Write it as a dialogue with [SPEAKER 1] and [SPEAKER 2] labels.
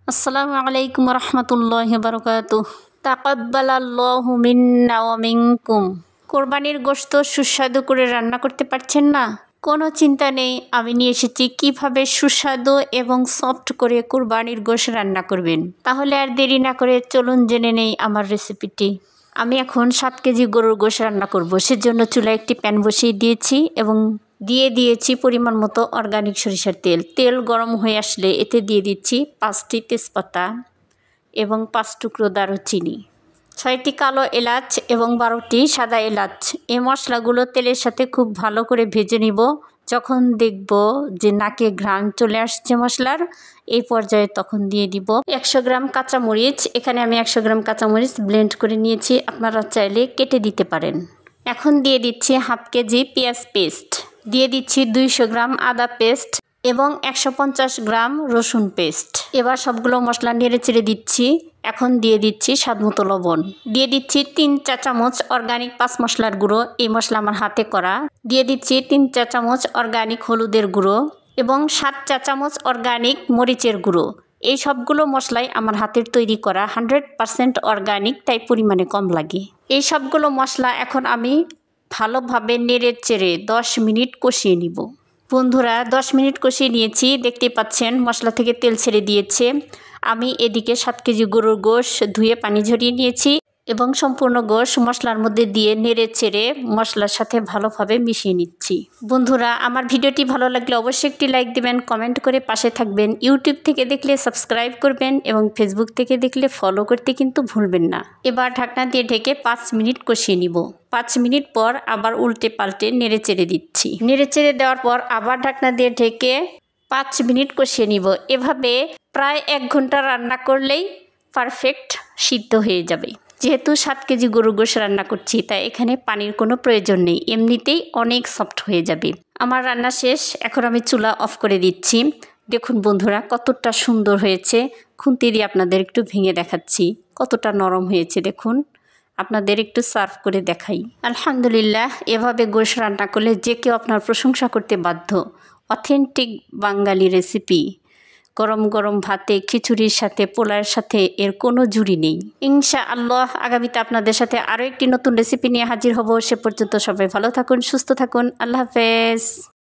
[SPEAKER 1] আসসালামু আলাইকুম রহমতুল্লাহি বারাকাতুহু। তাকাব্বালাল্লাহু মিন্না ওয়া মিনকুম। কোরবানির গোশত সুস্বাদু করে রান্না করতে পারছেন না? কোনো চিন্তা নেই, আমি নিয়ে এসেছি কিভাবে সুস্বাদু এবং সফট করে কোরবানির গোশত রান্না করবেন। তাহলে আর দেরি না করে চলুন জেনে নেই আমার রেসিপিটি। আমি এখন 7 কেজি গরুর গোশত রান্না করব। সেজন্য চুলায় একটি প্যান বসিয়ে দিয়েছি এবং দিয়ে দিয়েছি পরিমাণ মতো অর্গানিক সরিষার তেল। তেল গরম হয়ে আসলে এতে দিয়ে দিচ্ছি 5টি তেজপাতা এবং 5 টুকরো দারুচিনি, 6টি কালো এলাচ এবং 12টি সাদা এলাচ। এই মশলাগুলো তেলের সাথে খুব ভালো করে ভেজে নিব। যখন দেখব যে নাকে ঘ্রাণ চলে আসছে মশলার, এই পর্যায়ে তখন দিয়ে দিব 100 গ্রাম কাঁচামরিচ। এখানে আমি 100 গ্রাম কাঁচামরিচ ব্লেন্ড করে নিয়েছি, আপনারা চাইলে কেটে দিতে পারেন। এখন দিয়ে দিচ্ছি হাফ কেজি পেঁয়াজ পেস্ট, দিয়ে দিচ্ছি 200 গ্রাম আদা পেস্ট এবং 150 গ্রাম রসুন পেস্ট। এবার সবগুলো মশলা নেড়ে চেড়ে দিচ্ছি। এখন দিয়ে দিচ্ছি স্বাদমতো লবণ, দিয়ে দিচ্ছি 3 চা চামচ অর্গানিক 5 মশলার গুঁড়ো, এই মশলা আমার হাতে করা। দিয়ে দিচ্ছি 3 চা চামচ অর্গানিক হলুদের গুঁড়ো এবং 7 চা চামচ অর্গানিক মরিচের গুঁড়ো। এই সবগুলো মশলাই আমার হাতের তৈরি করা, 100% অর্গানিক, তাই পরিমাণে কম লাগে। এই সবগুলো মশলা এখন আমি ভালোভাবে নেড়ে চেড়ে 10 মিনিট কষিয়ে নিব। বন্ধুরা, 10 মিনিট কষিয়ে নিয়েছি, দেখতে পাচ্ছেন মশলা থেকে তেল ছেড়ে দিয়েছে। আমি এদিকে 7 কেজি গরুর গোশ ধুয়ে পানি ঝরিয়ে নিয়েছি এবং সম্পূর্ণ গোশ মশলার মধ্যে দিয়ে নেড়ে চেড়ে মশলার সাথে ভালোভাবে মিশিয়ে নিচ্ছি। বন্ধুরা, আমার ভিডিওটি ভালো লাগলে অবশ্যই একটি লাইক দেবেন, কমেন্ট করে পাশে থাকবেন। ইউটিউব থেকে দেখলে সাবস্ক্রাইব করবেন এবং ফেসবুক থেকে দেখলে ফলো করতে কিন্তু ভুলবেন না। এবার ঢাকনা দিয়ে ঢেকে 5 মিনিট কষিয়ে নিব। 5 মিনিট পর আবার উল্টে পাল্টে নেড়ে চেড়ে দিচ্ছি। নেড়ে চেড়ে দেওয়ার পর আবার ঢাকনা দিয়ে ঢেকে 5 মিনিট কষিয়ে নিব। এভাবে প্রায় 1 ঘন্টা রান্না করলেই পারফেক্ট সিদ্ধ হয়ে যাবে। যেহেতু 7 কেজি গরুর গোশত রান্না করছি, তাই এখানে পানির কোনো প্রয়োজন নেই, এমনিতেই অনেক সফট হয়ে যাবে। আমার রান্না শেষ, এখন আমি চুলা অফ করে দিচ্ছি। দেখুন বন্ধুরা, কতটা সুন্দর হয়েছে। খুন্তি দিয়ে আপনাদের একটু ভেঙে দেখাচ্ছি কতটা নরম হয়েছে। দেখুন, আপনাদের একটু সার্ভ করে দেখাই। আলহামদুলিল্লাহ, এভাবে গোশত রান্না করলে যে কেউ আপনার প্রশংসা করতে বাধ্য। অথেন্টিক বাঙালি রেসিপি। গরম গরম ভাতে, খিচুড়ির সাথে, পোলাওয়ের সাথে এর কোনো জুড়ি নেই। ইনশাআল্লাহ আগামীতে আপনাদের সাথে আরও একটি নতুন রেসিপি নিয়ে হাজির হব। সে পর্যন্ত সবাই ভালো থাকুন, সুস্থ থাকুন। আল্লাহ হাফেজ।